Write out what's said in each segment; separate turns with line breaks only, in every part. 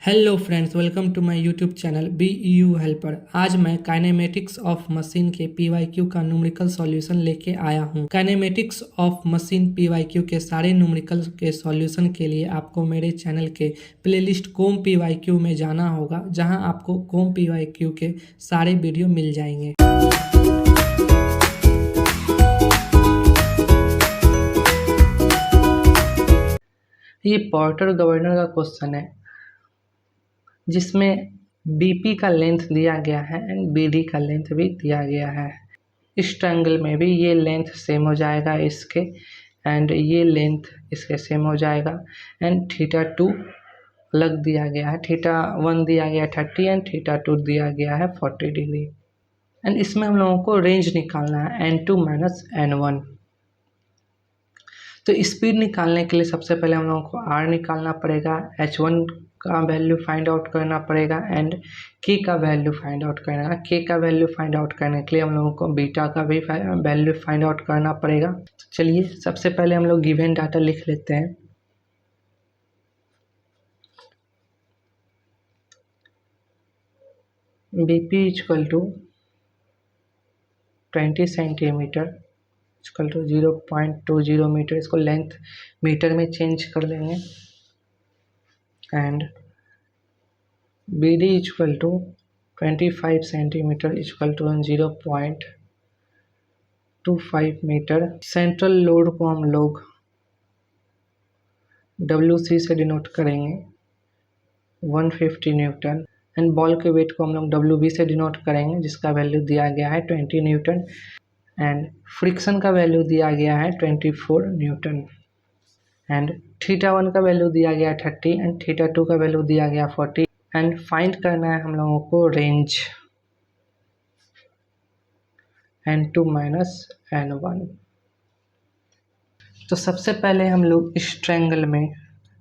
Hello friends, welcome to my YouTube channel B U helper. आज मैं kinematics of machine के PYQ का numerical solution लेके आया हूँ। काइनेमेटिक्स ऑफ मशीन पीवाईक्यू के सारे न्यूमेरिकल के सॉल्यूशन के लिए आपको मेरे चैनल के प्लेलिस्ट कोम पीवाईक्यू में जाना होगा, जहां आपको कोम पीवाईक्यू के सारे वीडियो मिल जाएंगे। ये पोर्टर गवर्नर का क्वेश्चन है, जिसमें बीपी का लेंथ दिया गया है एंड बीडी का लेंथ भी दिया गया है। इस ट्रायंगल में भी ये लेंथ सेम हो जाएगा इसके, एंड ये लेंथ इसके सेम हो जाएगा। एंड थीटा 2 अलग दिया गया है, थीटा 1 दिया गया है 30 एंड थीटा 2 दिया गया है 40 डिग्री। एंड इसमें हम लोगों को रेंज निकालना है n2 माइनस n1। तो स्पीड निकालने के लिए सबसे पहले हम लोगों को r निकालना पड़ेगा, h1 का वैल्यू फाइंड आउट करना पड़ेगा एंड k का वैल्यू फाइंड आउट करना है। k का वैल्यू फाइंड आउट करने के लिए हम लोगों को बीटा का भी वैल्यू फाइंड आउट करना पड़ेगा। तो चलिए सबसे पहले हम लोग गिवन डाटा लिख लेते हैं। BP equal to 20 centimetre equal to 0.20 metre. इसको लेंथ मीटर में चेंज कर लेंगे। And B D equal to 25 centimetre equal to 0.25 metre. Central load को हम लोग WC से डिनोट करेंगे 150 न्यूटन। एंड बॉल के वेट को हम लोग WB से डिनोट करेंगे, जिसका वैल्यू दिया गया है 20 न्यूटन। एंड फ्रिक्शन का वैल्यू दिया गया है 24 न्यूटन। एंड थीटा 1 का वैल्यू दिया गया 30 एंड थीटा 2 का वैल्यू दिया गया 40। एंड फाइंड करना है हम लोगों को रेंज n2 माइनस n1। तो सबसे पहले हम लोग इस ट्रायंगल में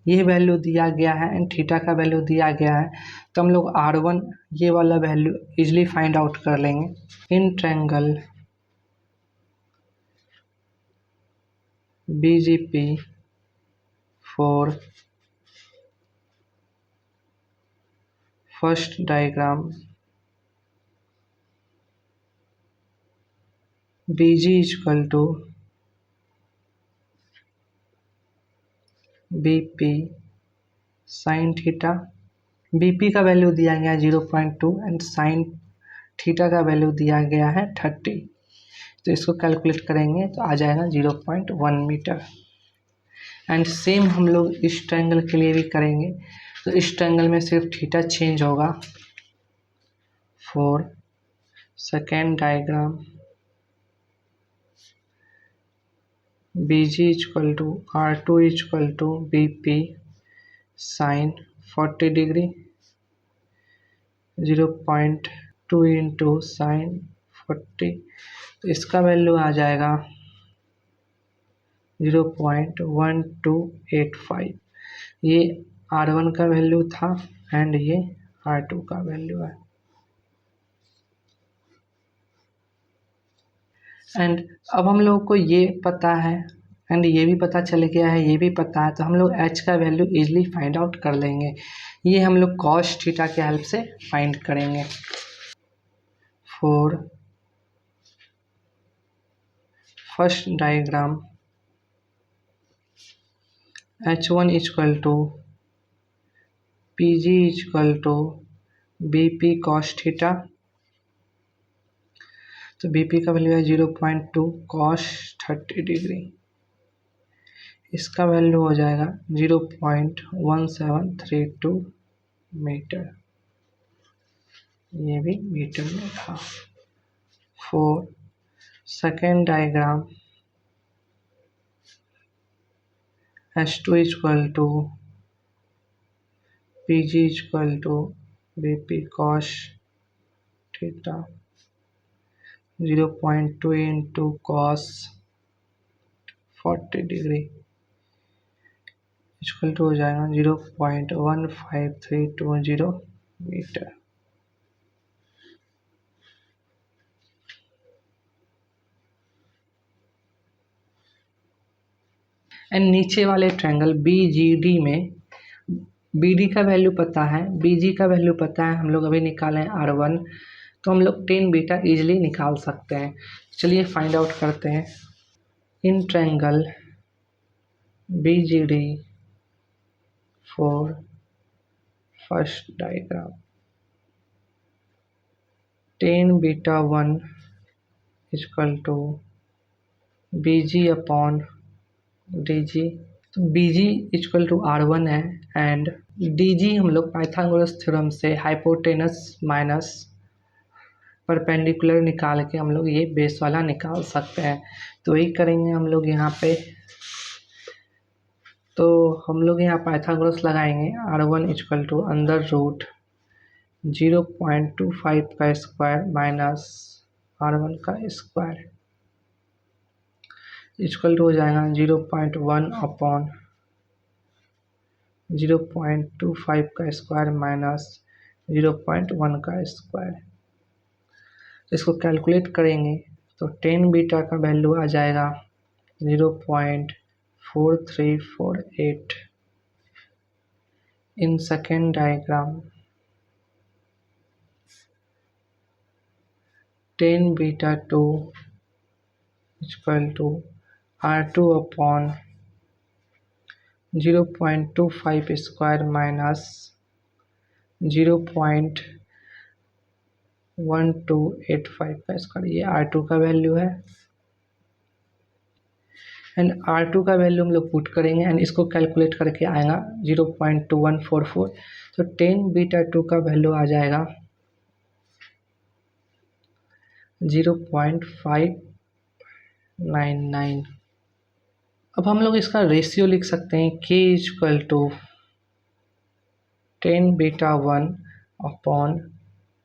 ये वैल्यू दिया गया है एंड थीटा का वैल्यू दिया गया है, तो हम लोग r1 ये वाला वैल्यू इजीली फाइंड आउट कर लेंगे। In triangle BGP for first diagram, BG equal to BP sin theta. BP का वैल्यू दिया गया है 0.2 एंड साइन थीटा का वैल्यू दिया गया है 30। तो इसको कैलकुलेट करेंगे तो आ जाएगा 0.1 मीटर। एंड सेम हम लोग इस ट्रायंगल के लिए भी करेंगे। तो इस ट्रायंगल में सिर्फ थीटा चेंज होगा। For second diagram BG equal to R2 equal to BP sine 40 degree 0.2 into sine 40। तो इसका वैल्यू आ जाएगा 0.1285। ये R1 का वैल्यू था एंड ये R2 का वैल्यू है। एंड अब हम लोग को ये पता है एंड ये भी पता चल गया है, ये भी पता है, तो हम लोग h का वैल्यू इजीली फाइंड आउट कर लेंगे। ये हम लोग cos थीटा के हेल्प से फाइंड करेंगे। For first diagram h1 equal to PG equal to BP cos theta. तो BP का वैल्यू है 0.2 cos 30 डिग्री। इसका वैल्यू हो जाएगा 0.1732 मीटर। ये भी मीटर में था। For second diagram H2 equal to PG equal to BP cos theta 0.2 into cos 40 degree equal to हो जाएगा 0.15320 मीटर। एंड नीचे वाले ट्रायंगल BGD में बी डी का वैल्यू पता है, बी जी का वैल्यू पता है, हम लोग अभी निकाले R1, तो हम लोग टेन बीटा इजीली निकाल सकते हैं। चलिए फाइंड आउट करते हैं। In triangle B G D for first diagram tan beta 1 equal to B G upon D G. तो B ji equal to R1 है एंड डी जी हम लोग पाइथागोरस थ्योरम से हाइपोटेनस माइनस परपेंडिकुलर निकाल के हम लोग ये बेस वाला निकाल सकते हैं। तो वही करेंगे हम लोग यहाँ पे। तो हम लोग यहाँ पाइथागोरस लगाएंगे। R1 equal to under root 0.25 का स्क्वायर माइनस R1 का स्क्वायर इक्वल टू हो जाएगा 0.1 अपॉन 0.25 का स्क्वायर माइनस 0.1 का स्क्वायर। इसको कैलकुलेट करेंगे तो टेन बीटा का वैल्यू आ जाएगा 0.4348 in second diagram tan beta 2 equal to R2 upon 0.25 square minus 0.1285 का स्क्वायर। ये R2 का वैल्यू है एंड R2 का वैल्यू हम लोग पुट करेंगे एंड इसको कैलकुलेट करके आएगा 0.2144। तो टेन बीटा 2 का वैल्यू आ जाएगा 0.599। अब हम लोग इसका रेशियो लिख सकते हैं K equal to tan beta 1 upon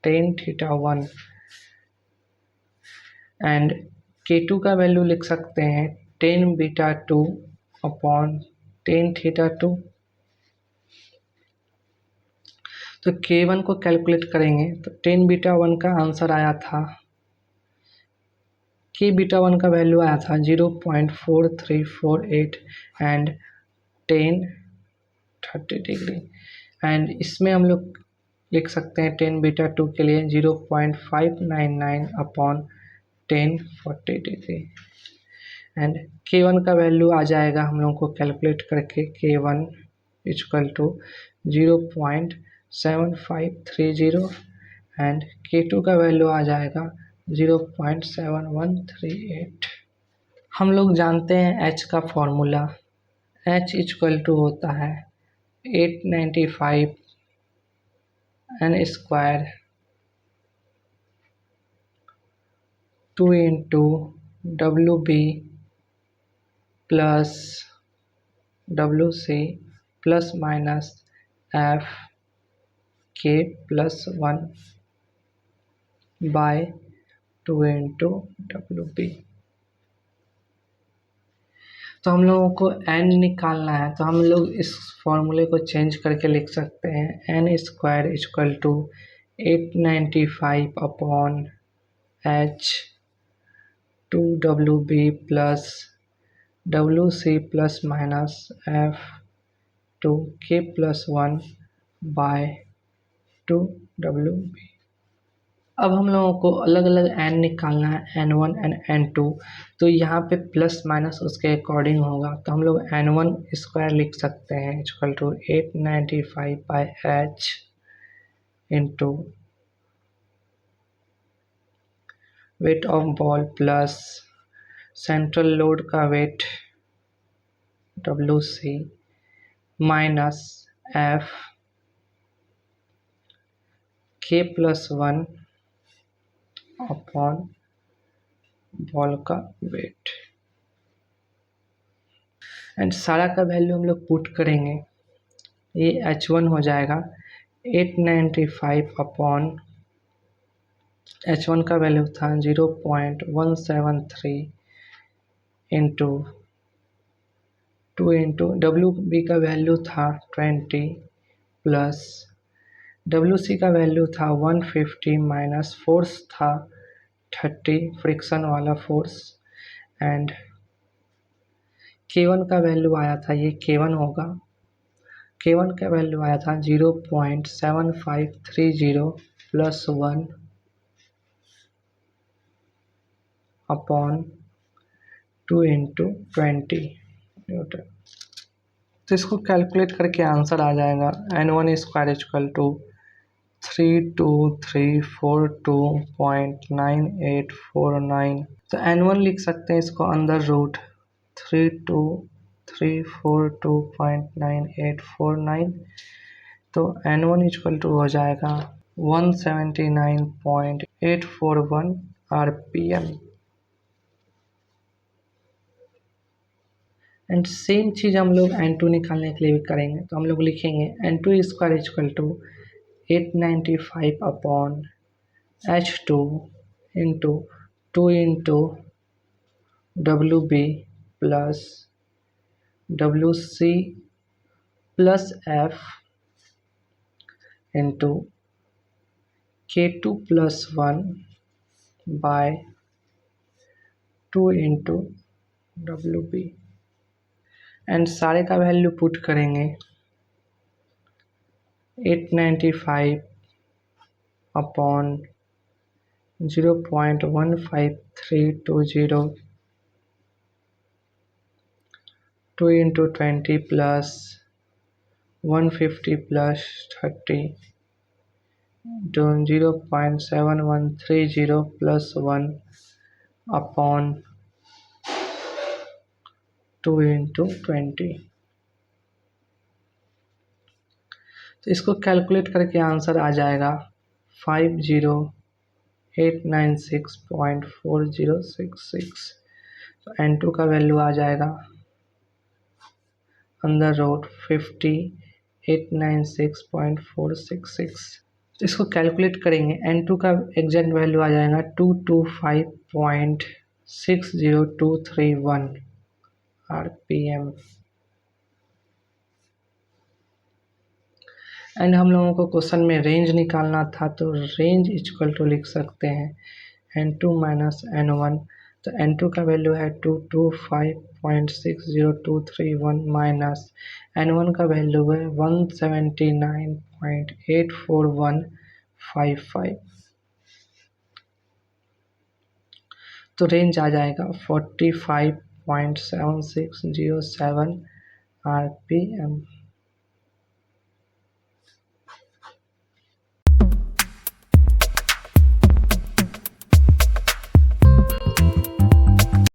tan theta 1 and K2 का वैल्यू लिख सकते हैं tan beta 2 upon tan theta 2। तो K1 को कैलकुलेट करेंगे तो टेन बीटा 1 का आंसर आया था, K बीटा 1 का वैल्यू आया था 0.4348 एंड 10 डिग्री एंड इसमें हम लोग लिख सकते हैं टेन बीटा 2 के लिए 0.599 अपॉन 1040 डिग्री एंड K1 का वैल्यू आ जाएगा हम लोग को कैलकुलेट करके K1 equal to 0.7530 and K2 का वैल्यू आ जाएगा 0.7138। हम लोग जानते हैं H का फॉर्मूला, H इक्वल टू होता है 895 n square 2 into WB plus WC plus minus F K plus 1 by 2 into WB। तो हम लोगों को n निकालना है तो हम लोग इस फॉर्मूले को चेंज करके लिख सकते हैं n square equal to 895 upon H 2WB plus WC plus minus F 2K plus 1 by 2WB। अब हम लोगों को अलग अलग n निकालना है, n1 एंड n2। तो यहाँ पे प्लस माइनस उसके अकॉर्डिंग होगा तो हम लोग n1 स्क्वायर लिख सकते हैं equal to 895 by H into weight of ball plus central load का weight WC minus F K plus 1 upon ball का वेट एंड सारा का वैल्यू हम लोग पुट करेंगे। ये H1 हो जाएगा 895 अपॉन H1 का वैल्यू था 0.173 इंटू 2 इंटू WB का वैल्यू था 20 प्लस WC का वैल्यू था 150 माइनस फोर्स था 30 फ्रिक्शन वाला फोर्स एंड K1 का वैल्यू आया था, ये K1 होगा K1 का वैल्यू आया था 0.7530 प्लस 1 अपॉन 2 इंटू 20 न्यूटन। तो इसको कैलकुलेट करके आंसर आ जाएगा N1 स्क्वायर इक्वल टू 32342.9849। तो N1 लिख सकते हैं इसको अंदर रूट 32342.9849। तो N1 इक्वल टू हो जाएगा 179.841 RPM। एंड सेम चीज़ हम लोग N2 निकालने के लिए भी करेंगे। तो हम लोग लिखेंगे N2 square equal to 895 upon H2 into 2 into WB plus WC plus F into K2 plus 1 by 2 into WB। And सारे का वैल्यू पुट करेंगे 895 अपॉन 0.15320 2 इंटू 20 प्लस 150 प्लस 30 तो 0.7130 प्लस 1 अपॉन 2 इंटू 20। तो इसको कैलकुलेट करके आंसर आ जाएगा 50896.4066। तो N2 का वैल्यू आ जाएगा अंदर रूट 50896.466। तो इसको कैलकुलेट करेंगे N2 का एग्जैक्ट वैल्यू आ जाएगा 225.60231 RPM। एंड हम लोगों को क्वेश्चन में रेंज निकालना था, तो रेंज इक्वल टू लिख सकते हैं N2 माइनस N1। तो N2 का वैल्यू है 225.60231 माइनस N1 का वैल्यू है 179.84155। तो रेंज आ जाएगा 45.7607 RPM।